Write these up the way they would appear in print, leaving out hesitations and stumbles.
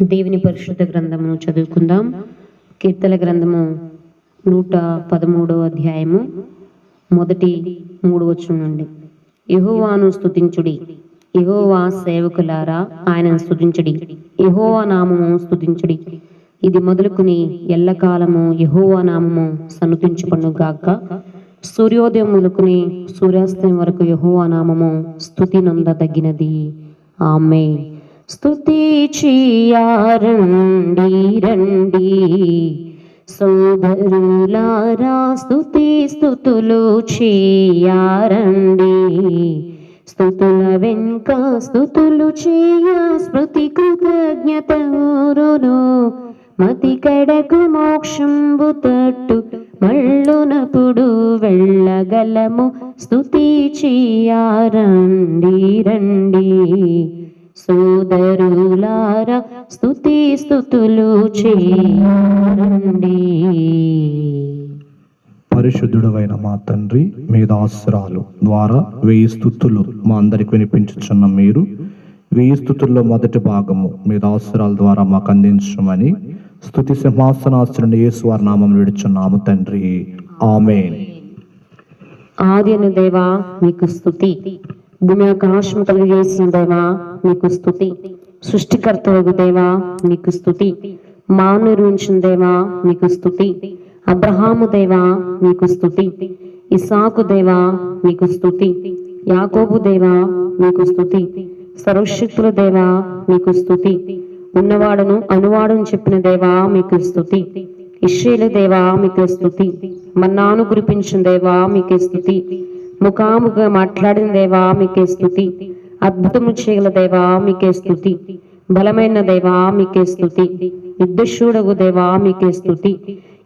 దేవుని పరిశుద్ధ గ్రంథమును చదువుకుందాం. కీర్తన గ్రంథము 113వ అధ్యాయము మొదటి 3 వచనం నుండి. యెహోవాను స్తుతించుడి, యెహోవా సేవకులారా ఆయనను స్తుతించుడి, యెహోవా నామము స్తుతించుడి. ఇది మొదలుకుని ఎల్లకాలము యెహోవా నామము సన్నుతించుకొను గాక. సూర్యోదయం మొదలుకుని సూర్యాస్తమయం వరకు యెహోవా నామము స్తుతి నందదగినది. ఆమేన్. స్తుతించియారండి రండి సోదరులారా, స్తుతులు చేయారండి. స్తుతుల వెనుక స్తుతులు చేయ స్మృతి కృతజ్ఞతరును. మతి కడకు మోక్షంబు తట్టు మళ్ళునప్పుడు వెళ్ళగలము. స్తుతి చేయారండి రండి సోదరులారా, స్తుతులు చేయారండి. పరిశుద్ధుడవైన మా తండ్రి, మీ దాసురాలు ద్వారా 1000 స్తుతులు మా అందరికి వినిపించుచున్న మీరు 1000 స్తుతుల్లో మొదటి భాగము మీ దాసురాల ద్వారా మాకు అందించమని స్తుతి సింహాసనాశ్రుని యేసు వారి నామమున విడుచున్నాము తండ్రి. ఆమేన్. ఆది అయిన దేవా మీకు స్తుతి, భూమి ఆకాశం కలిగేసిన దేవా మీకు స్తుతి, సృష్టికర్తవగు దేవా మీకు స్తుతి, మాను నిర్మించిన దేవా మీకు స్తుతి, అబ్రహాము దేవా మీకు స్తుతి, ఇస్సాకు దేవా మీకు స్తుతి, యాకోబు దేవా మీకు స్తుతి, సర్వశక్తుల దేవా మీకు స్తుతి, ఉన్నవాడును అనువాడును చెప్పిన దేవా మీకు స్తుతి, ఇశ్రాయేలు దేవా మీకు స్తుతి, మన్నాను కురిపించిన దేవా మీకు స్తుతి, ముఖాముఖ మాట్లాడిన దేవా మీకే స్తుతి, అద్భుతము చేయగల దేవా మీకే స్తుతి, బలమైన దేవా మీకే స్తుతి, యుద్ధశూడగు దేవా మీకే స్తుతి,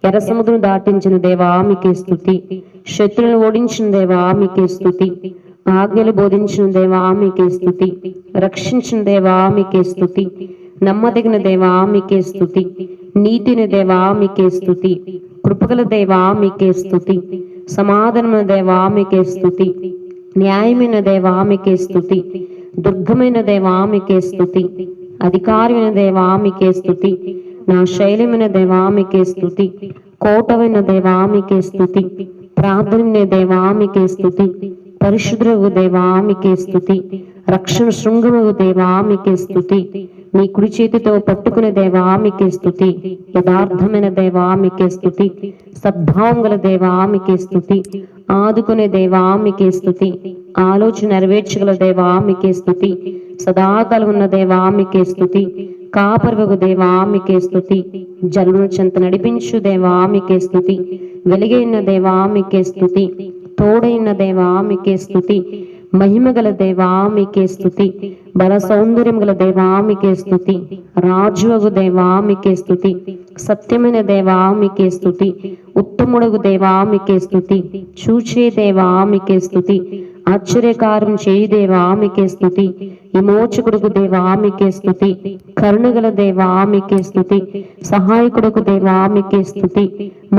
ఎర్ర సముద్రం దాటించిన దేవా మీకే స్తుతి, శత్రులను ఓడించిన దేవా మీకే స్తుతి, ఆజ్ఞలు బోధించిన దేవా మీకే స్తుతి, రక్షించిన దేవా మీకే స్తుతి, నమ్మదగిన దేవా మీకే స్తుతి, నీతిని దేవా మీకే స్తుతి, కృపగల దేవా మీకే స్తుతి, సమాధానమైన దేవా మీకే స్తుతి, న్యాయమైన దేవా మీకే స్తుతి, దుర్గమైన దేవా మీకే స్తుతి, అధికారమైన దేవా మీకే స్తుతి, నా శైలమైన దేవా మీకే స్తుతి, కోటమైన దేవా మీకే స్తుతి, ప్రార్థన దేవా మీకే స్తుతి, పరిశుద్ధుడు దేవా మీకే స్తుతి, రక్షణ శృంగము దేవా మీకే స్తుతి, మీ కుడి చేతితో పట్టుకునే దేవా మీకే స్తుతి, యథార్థమైన దేవా మీకే స్తుతి, సద్భావం గల దేవా మీకే స్తుతి, ఆదుకునే దేవా మీకే స్తుతి, ఆలోచన నెరవేర్చగల దేవా మీకే స్తుతి, సదాకాలం ఉన్న దేవా మీకే స్తుతి, కాపరవగు దేవా మీకే స్తుతి, జలముల చెంత నడిపించు దేవా మీకే స్తుతి, వెలుగైన దేవా మీకే స్తుతి, తోడైన దేవా మీకే స్తుతి, మహిమగల దేవా మీకే స్తుతి, బల సౌందర్యం గల దేవా మీకే స్తుతి, రాజువగు దేవా మీకే స్తుతి, సత్యమైన దేవా మీకే స్తుతి, ఉత్తముడగు దేవా మీకే స్తుతి, చూచే దేవా మీకే స్తుతి, ఆశ్చర్యకార్యం చేయి దేవా మీకే స్తుతి, విమోచకుడుకు దేవా మీకే స్తుతి, కరుణగల దేవా మీకే స్తుతి, సహాయకుడుకు దేవా మీకే స్తుతి,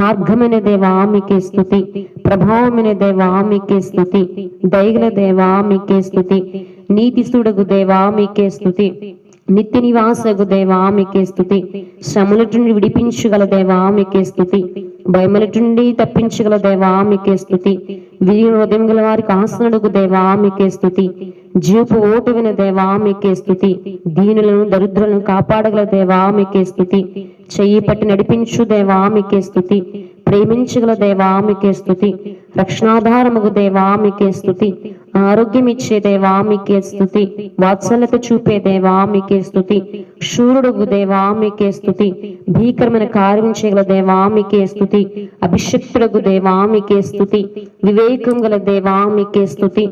మార్గమైన దేవా మీకే స్తుతి, ప్రభావమైన దేవా మీకే స్తుతి, దయగల దేవా మీకే స్తుతి, నీతిస్తుడగు దేవా మీకే స్తుతి, నిత్య నివాసగు దేవా మీకే స్తుతి, శ్రమలటుండి విడిపించగల దేవా మీకే స్తుతి, భయములటుండి తప్పించగల దేవా మీకే స్తుతి, విరిగిన హృదయం గల వారికి ఆసనుడుగు దేవా మీకే స్తుతి, జీవపు ఓటువిన దేవా మీకే స్తుతి, దీనులను దరిద్రులను కాపాడగల దేవా మీకే స్తుతి, చెయ్యి పట్టి నడిపించు దేవా మీకే స్తుతి, ప్రేమించగల దేవా మీకే స్తుతి, రక్షణాధారముగు దేవా మీకే స్తుతి, ఆరోగ్యం ఇచ్చే దేవా మీకే స్తుతి, వాత్సల్యత చూపే దేవా మీకే స్తుతి, శూరుడుగు దేవా మీకే స్తుతి, భీకరమైన కార్యం చేయగల దేవా మీకే స్తుతి, అభిషక్తుడగు దేవా మీకే స్తుతి, వివేకం గల దేవా మీకే స్తుతి,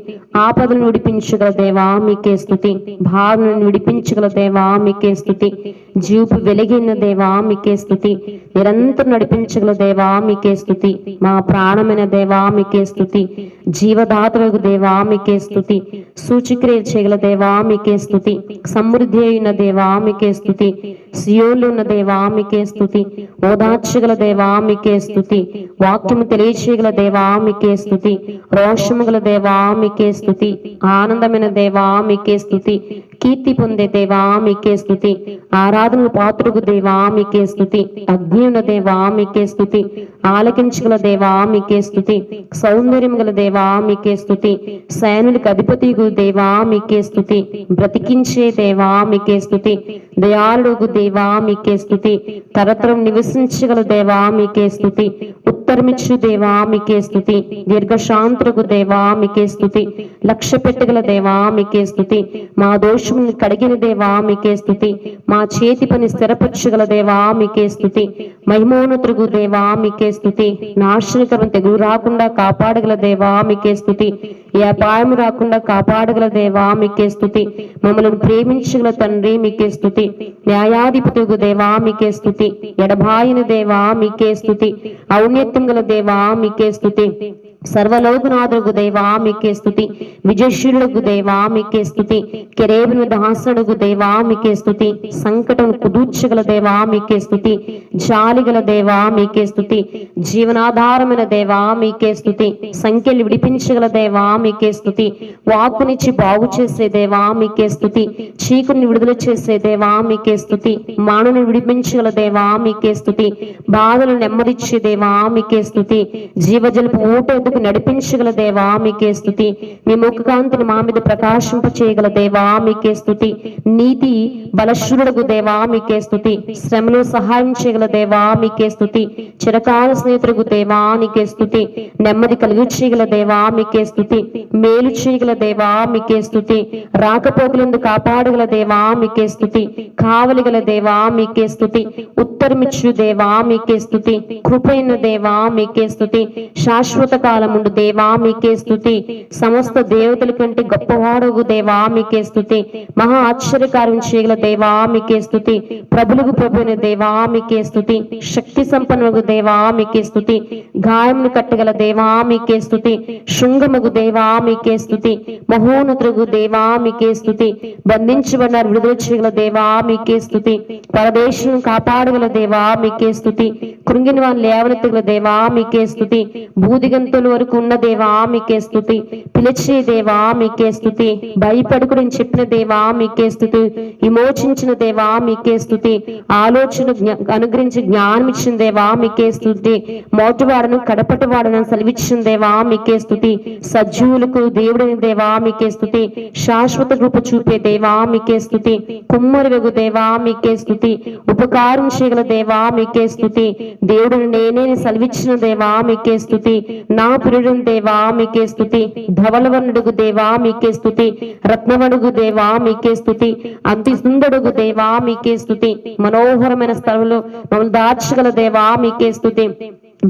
ఆపదలను విడిపించగల దేవా మీకే స్తుతి, భావనను విడిపించగల దేవా మీకే స్తుతి, జీవపు వెలిగిన దేవా మీకే స్తుతి, నిరంతరం నడిపించగల దేవా మీకే స్తుతి, మా ప్రాణమైన దేవా మీకే స్తుతి, జీవదాతవగు దేవా మీకే స్తుతి, సూచిక్రియలు చేయగల దేవా మీకే స్తుతి, సమృద్ధి అయిన దేవా మీకే స్తుతి, సియోలు ఉన్న దేవా మీకే స్తుతి, ఓదార్చగల దేవా మీకే స్తుతి, వాక్యము తెలియచేయగల దేవా మీకే స్తుతి, రోషము గల దేవా మీకే స్తుతి, ఆనందమైన దేవా మీకే స్తుతి, కీర్తి పొందే దేవా మీకే స్తుతి, ఆరాధన పాత్రకు దేవా మీకే స్తుతి, అగ్ని ఉన్న దేవా మీకే స్తుతి, ఆలకించగల దేవా మీకే స్తుతి, సౌందర్యం గల దేవా మీకే స్తుతి, సైనులకు అధిపతిగు దేవా మీకే స్తుతి, బ్రతికించే దేవా మీకే స్తుతి, దయాళుడు దేవా మీకే స్తుతి, తరతరం నివసించగల దేవా మీకే స్తుతి, ఉత్తరమిచ్చు దేవా మీకే స్తుతి, దీర్ఘశాంతులకు దేవా మీకే స్తుతి, లక్ష్య పెట్టగల దేవా మీకే స్తుతి, మా దోషములను కడిగిన దేవా మీకే స్తుతి, మా చేతి పని స్థిరపరచగల దేవా మీకే స్తుతి, మహిమోన్నతులకు దేవా మీకే స్తుతి, నాశనకరం తెగులు రాకుండా కాపాడగల దేవా మీకే స్తుతి, ఏ అపాయం రాకుండా కాపాడగల దేవా మీకే స్తుతి, మమ్మల్ని ప్రేమించగల తండ్రి మీకే స్తుతి, న్యాయాధిపతులకు దేవా మీకే స్తుతి, ఎడబాయిన దేవా మీకే స్తుతి, ఔన్నత్యం గల దేవా మీకే స్తుతి, సర్వలోకనాథులకు దేవా మీకే స్తుతి, విజయశీలులకు దేవా మీకే స్తుతి, కెరేబును దాసుడుకు దేవా మీకే స్తుతి, సంకటం కుదూర్చగల దేవా మీకే స్తుతి, జాలిగల దేవా మీకే స్తుతి, జీవనాధారమైన దేవా మీకే స్తుతి, సంఖ్యలు విడిపించగల దేవా మీకే స్తుతి, వాక్కునిచ్చి బాగు చేసే దేవా మీకే స్తుతి, చీకుని విడుదల చేసే దేవా మీకే స్తుతి, మానవుని విడిపించగల దేవా మీకే స్తుతి, బాధలు నెమ్మదిచ్చే దేవా మీకే స్తుతి, జీవజలపు ఊట నడిపించగల దేవా మీకే స్తుతి, మీ ముఖకాంతిని మా మీద ప్రకాశింప చేయగల దేవా మీకే స్తుతి, నీతి బలశూరుడకు దేవా మీకే స్తుతి, శ్రమలో సహాయం చేయగల దేవా మీకే స్తుతి, చిరకాల స్నేహితులకు దేవా నీకే స్తుతి, నెమ్మది కలిగి చేయగల దేవా మీకే స్తుతి, మేలు చేయగల దేవా మీకే స్తుతి, రాకపోకలందు కాపాడగల దేవా మీకే స్తుతి, కావలిగల దేవా మీకే స్తుతి, ఉత్తరమిచ్చు దేవా మీకే స్తుతి, కృపైన దేవా మీకే స్తుతి, శాశ్వత కాలముండు దేవా మీకే స్తుతి, సమస్త దేవతల కంటే గొప్పవాడగు దేవా మీకే స్తుతి, మహా ఆశ్చర్యకార్యం చేయగల దేవా మీకే స్తుతి, ప్రభులకు ప్రభువైన దేవా మీకే స్తుతి, శక్తి సంపన్నులకు దేవా మీకే స్తుతి, గాయమును కట్టగల దేవా మీకే స్తుతి, శృంగముగు దేవా మీకే స్తుతి, మహోన్నతులకు దేవా మీకే స్తుతి, బంధించబడిన విడుదల చేయగల దేవా మీకే స్తుతి, పరదేశం కాపాడగల దేవా మీకే స్తుతి, కృంగిన వారిని లేవనెత్తగల దేవా మీకే స్తుతి, భూదిగంతుల వరకు ఉన్న దేవా మీకే స్తుతి, పిలిచే దేవా మీకే స్తుతి, భయపడుకుని చెప్పిన దేవా మీకే స్తుతి, విమోచించిన దేవా మీకే స్తుతి, ఆలోచన అనుగ్రహించి జ్ఞానం ఇచ్చిన దేవా మీకే స్తుతి, మోటివాడను కడపటి వాడను సెలవిచ్చిన దేవా మీకే స్తుతి, సజీవులకు దేవుడైన దేవా మీకే స్తుతి, శాశ్వత కృప చూపే దేవా మీకే స్తుతి, కుమ్మరివగు దేవా మీకే స్తుతి, ఉపకారం చేయగల దేవా మీకే స్తుతి, దేవుడు నేనే సెలవిచ్చిన దేవా మీకే స్తుతి, నా ప్రియుడు దేవా మీకే స్తుతి, ధవలవర్ణుడుగు దేవా మీకే స్తుతి, రత్నవడుగు దేవా మీకే స్తుతి, అతి సుందరుడుగు దేవా మీకే స్తుతి, మనోహరమైన స్థలంలో మమ్మల్ని దాచగల దేవా మీకే స్తుతి,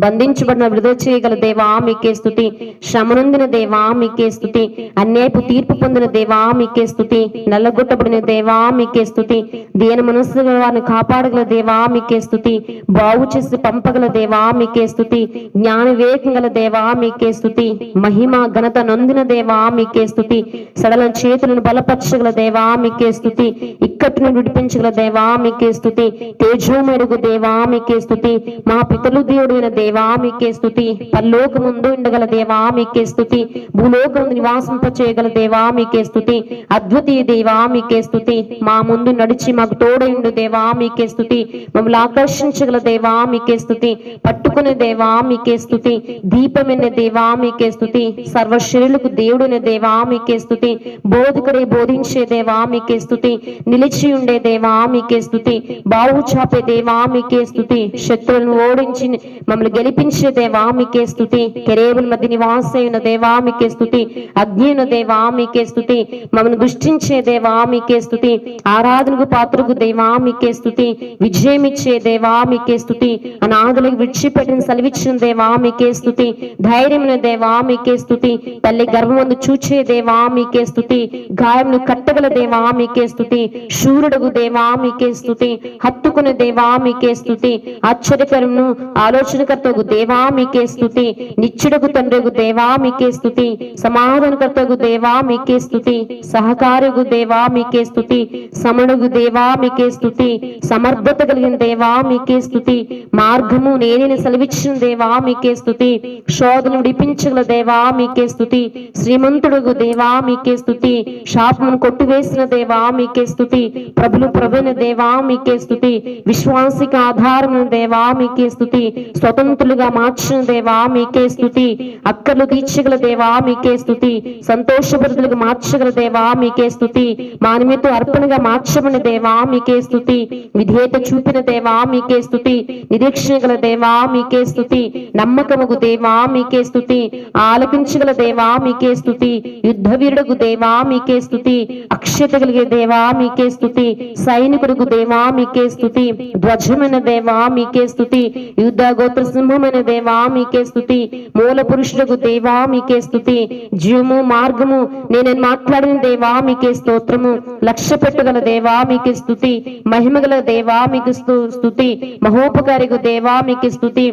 బంధించబడిన విడుదల చేయగల దేవా మీకే స్తుతి, శ్రమనొందిన దేవా మీకే స్తుతి, అన్యాయపు తీర్పు పొందిన దేవా మీకే స్తుతి, నల్లగొట్టబడిన దేవా మీకే స్తుతి, దీన మనస్సు వారిని కాపాడగల దేవా మీకే స్తుతి, బాగు చేసి పంపగల దేవా మీకే స్తుతి, జ్ఞాన వివేకం గల దేవా మీకే స్తుతి, మహిమ ఘనత నొందిన దేవా మీకే స్తుతి, సడల చేతులను బలపరచగల దేవా మీకే స్తుతి, ఇక్కట్టును విడిపించగల దేవా మీకే స్తుతి, తేజోమేడుగు దేవా మీకే స్తుతి, మా పితలు దేవుడైన దేవా మీకే స్తుతి, పరలోకముందు ఉండగల దేవా మీకే స్తుతి, భూలోకం నివాసింప చేయగల దేవా మీకే స్తుతి, అద్వితీయ దేవా మీకే స్తుతి, మా ముందు నడిచి మాకు తోడైండు దేవా మీకే స్తుతి, మమ్మల్ని ఆకర్షించగల దేవా మీకే స్తుతి, పట్టుకునే దేవా మీకే స్తుతి, దీపమైన దేవా మీకే స్తుతి, సర్వశరీరులకు దేవుడైన దేవా మీకే స్తుతి, బోధకుడే బోధించే దేవా మీకే స్తుతి, నిలిచి ఉండే దేవా మీకే స్తుతి, బావు చాపే దేవా మీకే స్తుతి, శత్రువులను ఓడించి మమ్మల్ని గెలిపించే దేవా మీకే స్తుతి, కెరేబుల మధ్య నివాసైన దేవా మీకే స్తుతి, అగ్నిన దేవా మీకే స్తుతి, మమ్మల్ని దృష్టించే దేవా మీకే స్తుతి, ఆరాధనకు పాత్రకు దేవా మీకే స్తుతి, విజయమిచ్చే దేవా మీకే స్తుతి, అనాథులకు విడిచిపెట్టిన సెలవిచ్చిన దేవా మీకే స్తుతి, ధైర్యమైన దేవా మీకే స్తుతి, తల్లి గర్భమందు చూచే దేవా మీకే స్తుతి, గాయమును కట్టగల దేవా మీకే స్తుతి, శూరుడుగు దేవా మీకే స్తుతి, హత్తుకునే దేవా మీకే స్తుతి, ఆశ్చర్యకరమును ఆలోచనకర్త ఆదరణకర్తగు దేవా మీకే స్తుతి, నిత్యుడకు తండ్రిగు దేవా మీకే స్తుతి, సమాధానకర్తగు దేవా మీకే స్తుతి, సహకారిగు దేవా మీకే స్తుతి, సమణుగు దేవా మీకే స్తుతి, సమర్థత కలిగిన దేవా మీకే స్తుతి, మార్గము నేనే సెలవిచ్చిన దేవా మీకే స్తుతి, శోధను విడిపించగల దేవా మీకే స్తుతి, శ్రీమంతుడుగు దేవా మీకే స్తుతి, శాపమును కొట్టివేసిన దేవా మీకే స్తుతి, ప్రభులు ప్రవీణ దేవా మీకే స్తుతి, విశ్వాసిక ఆధారమైన దేవా మీకే స్తుతి, స్వతంత్రులుగా మార్చిన దేవా మీకే స్తుతి, అక్కర్లు తీర్చగల దేవా మీకే స్తుతి, సంతోషభరితులుగా మార్చగల దేవా మీకే స్తుతి, మా నిమిత్తం అర్పణగా మార్చబడిన దేవా మీకే స్తుతి, విధేయత చూపిన దేవా మీకే స్తుతి, నిరీక్షణ గల దేవా మీకే స్తుతి, నమ్మకముగు దేవా మీకే స్తుతి, ఆలకించగల దేవా మీకే స్తుతి, యుద్ధ వీరుడుగు దేవా మీకే స్తుతి, అక్షత కలిగే దేవా మీకే స్తుతి, సైనికుడుగు దేవా మీకే స్తుతి, ధ్వజమైన దేవా మీకే స్తుతి, యుద్ధ గోత్ర సింహమైన దేవా మీకే స్తుతి, మూల పురుషుడుగు దేవా మీకే స్తుతి, జీవము మార్గము నేను మాట్లాడిన దేవా మీకే స్తోత్రము, లక్ష్య పెట్టుగల దేవా మీకే స్తుతి, మహిమగల దేవా మీకు స్తుతి, మహోపకారిగు దేవా మీకు స్తుతి,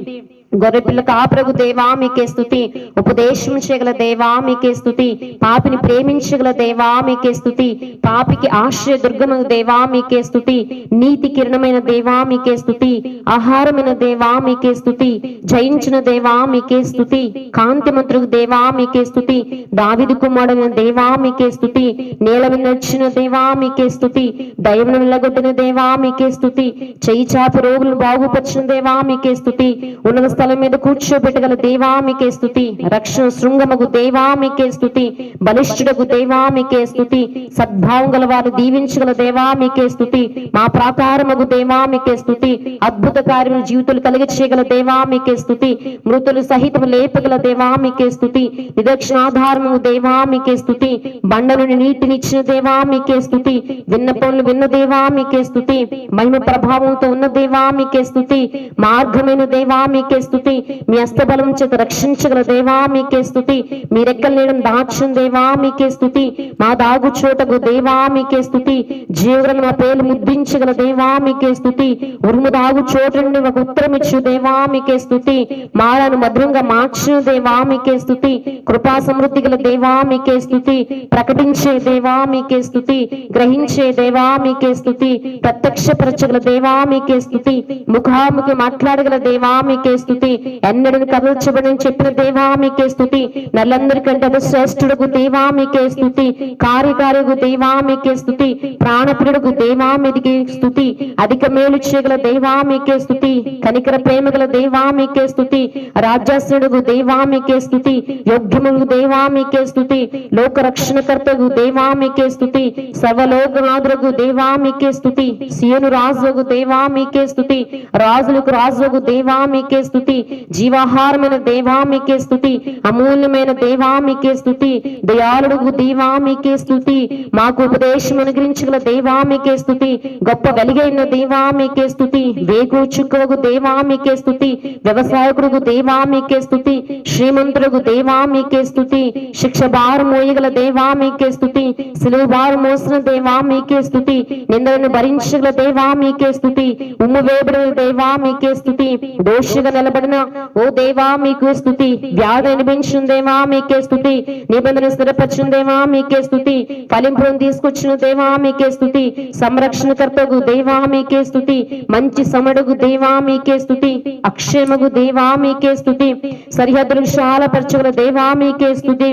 గొర్రెపిల్ల కాపురగు దేవా మీకే స్తుతి, ఉపదేశం చేయగల దేవా మీకే స్తుతి, పాపిని ప్రేమించగల దేవా మీకే స్తుతి, పాపికి ఆశ్రయ దుర్గమగు దేవా మీకే స్తుతి, నీతి కిరణమైన దేవా మీకే స్తుతి, ఆహారమైన దేవా మీకే స్తుతి, జయించిన దేవా మీకే స్తుతి, కాంతిమంతుడు దేవా మీకే స్తుతి, దావీదు కుమారుడైన దేవా మీకే స్తుతి, నేల మీద నడిచిన దేవా మీకే స్తుతి, దయమును నిలగొట్టిన దేవా మీకే స్తుతి, చెయ్యి చాపి రోగులను బాగుపరిచిన దేవా మీకే స్తుతి, ఉన్నత స్థలం మీద కూర్చోబెట్టగల దేవా మీకే స్తుతి, రక్షణ శృంగమగు దేవా మీకే స్తుతి, బలిష్ఠుడగు దేవా మీకే స్తుతి, సద్భావం గల వారు దీవించగల దేవా మీకే స్తుతి, మా ప్రాకారమగు దేవా మీకే స్తుతి, అద్భుత కార్యములు జీవితాలు కలిగి చేయగల దేవా మీకే స్తుతి, మృతులు సహితం లేపగల దేవా మీకే స్తుతి, నిదక్షిణాధారము దేవా మీకే స్తుతి, బండలను నీటినిచ్చిన దేవా మీకే స్తుతి, విన్నపములు విన్న దేవా మీకే స్తుతి, మహిమ ప్రభావంతో ఉన్న దేవా మీకే స్తుతి, మార్గమైన దేవా మీకే స్తుతి, మీ హస్తబలం చేత రక్షించగల దేవా మీకే స్తుతి, మీ రెక్కల నీడను దాచిన దేవా మీకే స్తుతి, మా దాగు చోటకు దేవా మీకే స్తుతి, జీవులను మా పేర్లు ముద్రించగల దేవా మీకే స్తుతి, ఉరుము దాగు చోటు నుండి ఒక ఉత్తరం ఇచ్చు దేవా మీకే స్తుతి, మాలను మధురంగా మార్చిన దేవా మీకే స్తుతి, కృపా సమృద్ధి గల దేవా మీకే స్తుతి, ప్రకటించే దేవా మీకే స్తుతి, గ్రహించే దేవా మీకే స్తుతి, ప్రత్యక్షపరచగల దేవా మీకే స్తుతి, ముఖాముఖి మాట్లాడగల దేవా మీకే స్తుతి, ఎన్నడూ కదల్చబడని చెప్పిన దేవా మీకే స్తుతి, నల్లందరికంటే శ్రేష్ఠుడుగు దేవా మీకే స్తుతి, కార్యకారుగు దేవా మీకే స్తుతి, ప్రాణప్రియుడుగు దేవా మీకే స్తుతి, అధిక మేలు చేయగల దేవా మీకే స్తుతి, కనికర ప్రేమగల దేవా మీకే స్తుతి, రాజ్యాశ్రుడుగు దేవా మీకే స్తుతి, యోగ్యముగు దేవా మీకే స్తుతి, లోక రక్షణకర్తగు దేవా మీకే స్తుతి, సర్వలోకనాథుడుగు దేవా మీకే స్తుతి, సియోను రాజుగు దేవా మీకే స్తుతి, రాజులకు రాజుగు దేవా మీకే స్తుతి, జీవాహారమైన దేవా మీకే స్తుతి, అమూల్యమైన దేవా మీకే స్తుతి, దయాళుడుగు దేవా మీకే స్తుతి, మాకు ఉపదేశం అనుగ్రహించగల దేవా మీకే స్తుతి, గొప్ప వెలుగైన దేవా మీకే స్తుతి, వేగు చుక్కగు దేవా మీకే స్తుతి, వ్యవసాయకుడుగు దేవా మీకే స్తుతి, శ్రీమంతుడుగు దేవా మీకే స్తుతి, శిక్ష భారం మోయగల దేవా మీకే స్తుతి, సిలువ భారం మోసిన దేవా మీకే స్తుతి, నిందలను భరించగల దేవా మీకే స్తుతి, ఉమ్ము వేయబడిన దేవా మీకే స్తుతి, దోషిగా నిలబడిన ఓ దేవా మీకు స్తుతి, వ్యాధి అనిపించిన దేవా మీకే స్తుతి, నిబంధన స్థిరపరిచిన దేవా మీకే స్తుతి, ఫలింపులను తీసుకొచ్చిన దేవా మీకే స్తుతి, సంరక్షణకర్తగు దేవా మీకే స్తుతి, మంచి సమడుగు దేవా మీకే స్తుతి, అక్షయమగు దేవా మీకే స్తుతి, సరిహద్దులు విశాలపరచగల దేవా మీకే స్తుతి,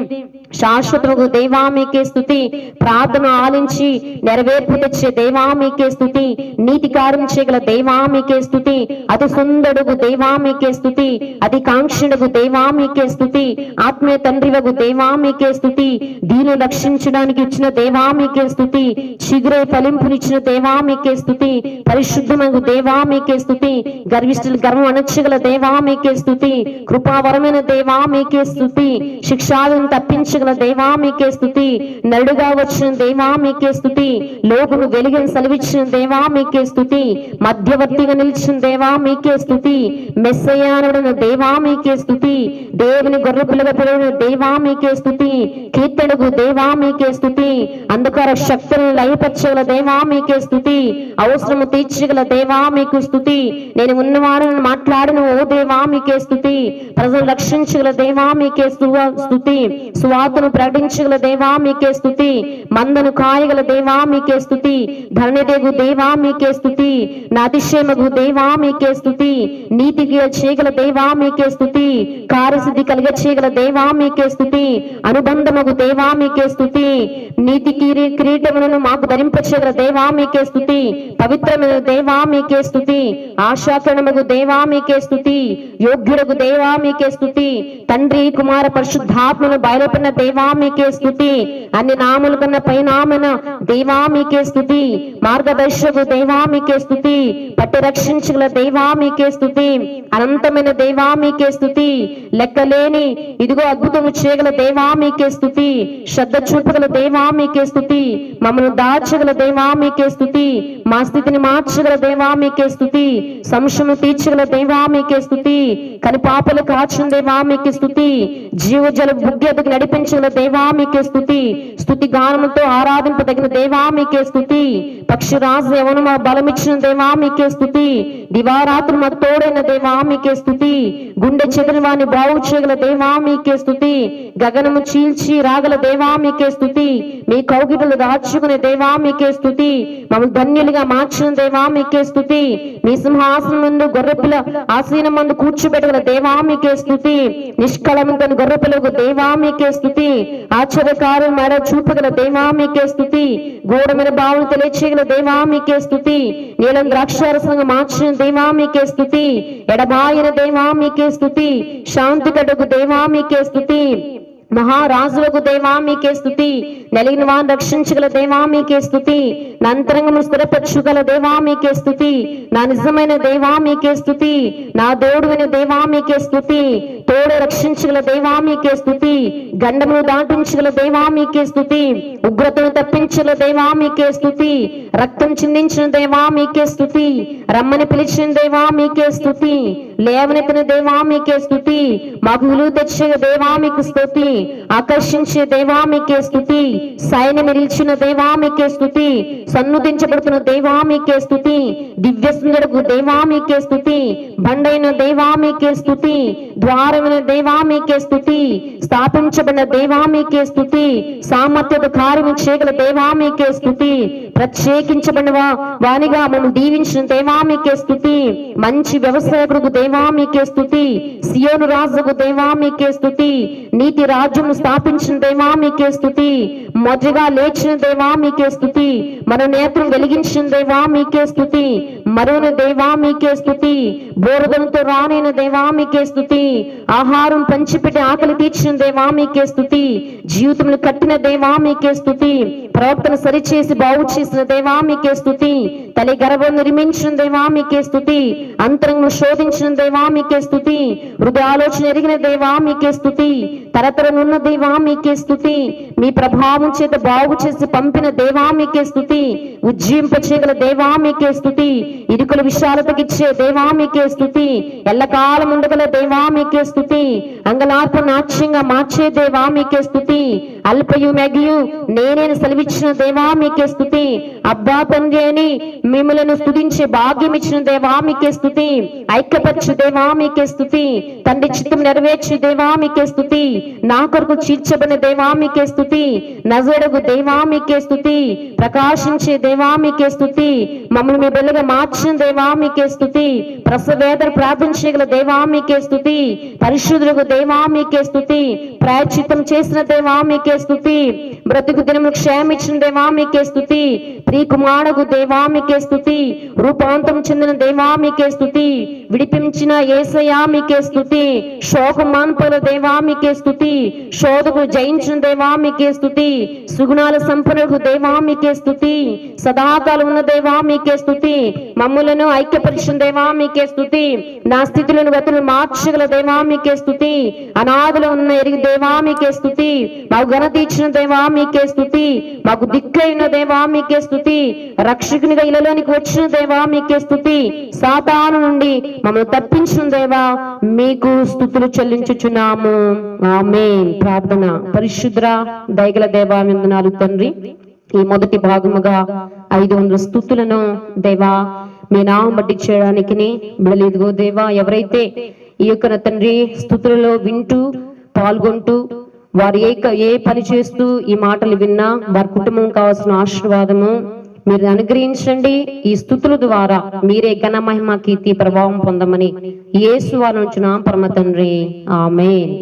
శాశ్వతముగు దేవా మీకే స్తుతి, ప్రార్థన ఆలించి నెరవేర్పు తెచ్చే దేవా మీకే స్తుతి, నీతి కార్యం చేయగల దేవా మీకే స్తుతి, అతి సుందరుడుగు దేవా మీకే స్తుతి, అతి కాంక్షణుడుగు దేవా మీకే స్తుతి, ఆత్మీయ తండ్రివగు దేవా మీకే స్తుతి, దీను రక్షించడానికి ఇచ్చిన దేవా మీకే స్తుతి, శీఘ్ర ఫలింపునిచ్చిన దేవా మీకే స్తుతి, పరిశుద్ధమగు దేవా మీకే స్తుతి, గర్విష్ఠులు గర్వం అణచగల దేవా మీకే స్తుతి, కృపావరమైన దేవా మీకే స్తుతి, శిక్షాలను తప్పించ రక్షించగల దేవా మీకే స్తుతి, నరుడుగా వచ్చిన దేవా మీకే స్తుతి, లోకును వెలుగును సెలవిచ్చిన దేవా మీకే స్తుతి, మధ్యవర్తిగా నిలిచిన దేవా మీకే స్తుతి, మెస్సయానుడైన దేవా మీకే స్తుతి, దేవుని గొర్రెపిల్లగా పిలువబడిన దేవా మీకే స్తుతి, కీర్తనకు దేవా మీకే స్తుతి, అంధకార శక్తులను లయపరచగల దేవా మీకే స్తుతి, అవసరము తీర్చగల దేవా మీకు స్తుతి, నేను ఉన్నవాడని మాట్లాడిన ఓ దేవా మీకే స్తుతి, ప్రజలు రక్షించగల దేవా మీకే స్తుతి, సువార్తను ప్రకటించగల దేవా మీకే స్తుతి, మందను కాయగల దేవా మీకే స్తుతి, ధరణిదేగు దేవా మీకే స్తుతి, నా అతిశయమగు దేవా మీకే స్తుతి, నీతికి చేయగల దేవా మీకే స్తుతి, కార్యసిద్ధి కలిగ చేయగల దేవా మీకే స్తుతి, అనుబంధమగు దేవా మీకే స్తుతి, నీతి కిరీటములను మాకు ధరింపచేయగల దేవా మీకే స్తుతి, పవిత్రమైన దేవా మీకే స్తుతి, ఆశాకరణమగు దేవా మీకే స్తుతి, యోగ్యుడగు దేవా మీకే స్తుతి, తండ్రి కుమార పరిశుద్ధాత్మను బయలుపడిన దేవా మీకే స్తుతి, అన్ని నామముల కన్నా పైనామైన దేవా మీకే స్తుతి, మార్గదర్శకు దేవా మీకే స్తుతి, పట్టి రక్షించగల దేవా మీకే స్తుతి, అనంతమైన దేవా మీకే స్తుతి, లెక్కలేని ఇదిగో అద్భుతము చేయగల దేవా మీకే స్తుతి, శ్రద్ధ చూపగల దేవా మీకే స్తుతి, మమ్మల్ని దాచగల దేవా మీకే స్తుతి, మా స్థితిని మార్చగల దేవా మీకే స్తుతి, సంశయము తీర్చగల దేవా మీకే స్తుతి, కనిపాపలు కాచిన దేవా మీకే స్తుతి, జీవజల బుగ్గెదుకు నడిపించగల దేవా మీకే స్తుతి, స్తుతి గానముతో ఆరాధింపదగిన దేవా మీకే స్తుతి, పక్షిరాజు యవను మా బలమిచ్చిన దేవా మీకే స్తుతి, దివారాత్రులు మా తోడైన దేవా మీకే స్తుతి, గుండె చెదిరిన వాని బాగు చేయగల దేవా మీకే స్తుతి, గగనము చీల్చి రాగల దేవా మీకే స్తుతి, మీ కౌగిటలు దాచుకునే దేవా మీకే స్తుతి, మమ్మల్ని ధన్యులుగా మార్చిన దేవా మీకే స్తుతి, మీ సింహాసనం ముందు గొర్రెపిల్ల ఆసీనం ముందు కూర్చోబెట్టగల దేవా మీకే స్తుతి, నిష్కళంకను గొర్రెపిల్లకు దేవా మీకే స్తుతి, ఆశ్చర్యకారం మేర చూపగల దేవా మీకే స్తుతి, గోడమైన బావులు తెలియచేయగల దేవా మీకే స్తుతి, నీలం ద్రాక్షారసంగా మార్చిన దేవా మీకే స్తుతి, ఎడబాయిన దేవా మీకే స్తుతి, శాంతి కడకు దేవా మీకే స్తుతి, మహారాజులకు దేవా మీకే స్తుతి, నలిగిన వారిని రక్షించగల దేవా మీకే స్తుతి, నా అంతరంగమును స్థిరపరచుగల దేవా మీకే స్తుతి, నా నిజమైన దేవా మీకే స్తుతి, నా దేవుడైన దేవా మీకే స్తుతి, తోడు రక్షించగల దేవా మీకే స్తుతి, గండమును దాటించగల దేవా మీకే స్తుతి, ఉగ్రతను తప్పించగల దేవా మీకే స్తుతి, రక్తం చిందించిన దేవా మీకే స్తుతి, రమ్మని పిలిచిన దేవా మీకే స్తుతి, లేవనెత్తిన దేవా మీకే స్తుతి, మాకు విలువ తెచ్చే దేవా మీకు స్తుతి, ఆకర్షించే దేవా మీకే స్తుతి, సైన్యం నిలిచిన దేవా మీకే స్తుతి, సన్నుతించబడుతున్న దేవా మీకే స్తుతి, దివ్య సుందరకు దేవా మీకే స్తుతి, బండైన దేవా మీకే స్తుతి, ద్వారమైన దేవా మీకే స్తుతి, స్థాపించబడిన దేవా మీకే స్తుతి, సామర్థ్యత కార్యము చేయగల దేవా మీకే స్తుతి, ప్రత్యేకించబడిన వానిగా మనం దీవించిన దేవా మీకే స్తుతి, మంచి వ్యవసాయకుడు దేవా మీకే స్తుతి, సియోను రాజుకు దేవా మీకే స్తుతి, నీతి రాజ్యం స్థాపించిన దేవా మీకే స్తుతి, మొదటిగా లేచిన దేవా మీకే స్తుతి, మన నేత్రం వెలిగించిన దేవా మీకే స్తుతి, మరున దేవా మీకే స్తుతి, బోరదంతో రానైన దేవా మీకే స్తుతి, ఆహారం పంచిపెట్టి ఆకలి తీర్చిన దేవా మీకే స్తుతి, జీవితంలో కట్టిన దేవా మీకే స్తుతి, ప్రవర్తన సరిచేసి బాగు చేసిన దేవా మీకే స్తుతి, తల్లి గర్భం నిర్మించిన దేవా మీకే స్తుతి, అంతరంగం శోధించిన దేవా మీకే స్తుతి, హృదయ ఆలోచన ఎరిగిన దేవా మీకే స్తుతి, తరతరనున్న దేవా మీకే స్తుతి, మీ ప్రభావం చేత బాగు చేసి పంపిన దేవా మీకే స్తుతి, ఉజ్జింపచేయగల దేవా మీకే స్తుతి, ఇరుకుల విశాలతకిచ్చే దేవా మీకే స్తుతి, ఎల్లకాలం ఉండగల దేవా మీకే స్తుతి, అంగలార్ప నాట్యంగా మార్చే దేవా మీకే స్తుతి, అల్పయు మెగియు నేనేను సెలవిచ్చిన దేవా మీకే స్తుతి, అబ్బా తండ్రి అని మిమ్మలను స్తుతించే భాగ్యం ఇచ్చిన దేవా మీకే స్తుతి, ఐక్యపరచు దేవా మీకే స్తుతి, తండ్రి చిత్తం నెరవేర్చు దేవా మీకే స్తుతి, నా కొరకు చీల్చబడిన దేవా మీకే స్తుతి, నజరుడగు దేవా మీకే స్తుతి, ప్రకాశించే దేవా మీకే స్తుతి, మమ్మల్ని మీ బిడ్డలుగా మార్చిన దేవా మీకే స్తుతి, ప్రసవేదన ప్రార్థించగల దేవా మీకే స్తుతి, పరిశుద్ధులకు దేవా మీకే స్తుతి, ప్రాయశ్చిత్తం చేసిన దేవా మీకే స్తుతి, బ్రతుకు దినములు క్షేమించిన దేవా మీకే స్తుతి, ప్రియ కుమారుడు దేవా మీకే స్తుతి, రూపాంతరం చెందిన దేవా మీకే స్తుతి, విడిపించిన యేసయ్యా మీకే స్తుతి. శోకమాన్పల దేవా మీకే స్తుతి. శోధకు జయించిన దేవా మీకే స్తుతి. సుగుణాల సంపన్నుడు దేవా మీకే స్తుతి. సదాకాలం ఉన్న దేవా మీకే స్తుతి. మమ్ములను ఐక్యపరిచిన దేవా మీకే స్తుతి. నా స్థితులను గతులను మార్చగల దేవా మీకే స్తుతి. అనాథలో ఉన్న ఎరిగి దేవా మీకే స్తుతి. మాకు ఘనత ఇచ్చిన దేవా మీకే స్తుతి. మాకు దిక్కైన దేవా మీకే స్తుతి. రక్షకునిగా ఇళ్ళలోనికి వచ్చిన దేవా మీకే స్తుతి. సాతాను నుండి మమ్మల్ని తప్పించిన దేవా మీకు స్తుతులు చెల్లించుచున్నాము. ఆమేన్. ప్రార్థన. పరిశుద్ర దయగల దేవా వందనాలు తండ్రి. ఈ మొదటి భాగముగా 500 స్తుతులను దేవా మీ నామం బట్టి చేయడానికి బిడలేదుగో దేవా, ఎవరైతే ఈ యొక్క తండ్రి స్తుతులలో వింటూ పాల్గొంటూ వారు ఏ పని చేస్తూ ఈ మాటలు విన్నా వారి కుటుంబం కావాల్సిన ఆశీర్వాదము మీరు అనుగ్రహించండి. ఈ స్తుతుల ద్వారా మీరే ఘన మహిమ కీర్తి ప్రభావం పొందమని యేసు వారి నుంచి పరమ తండ్రి. ఆమేన్.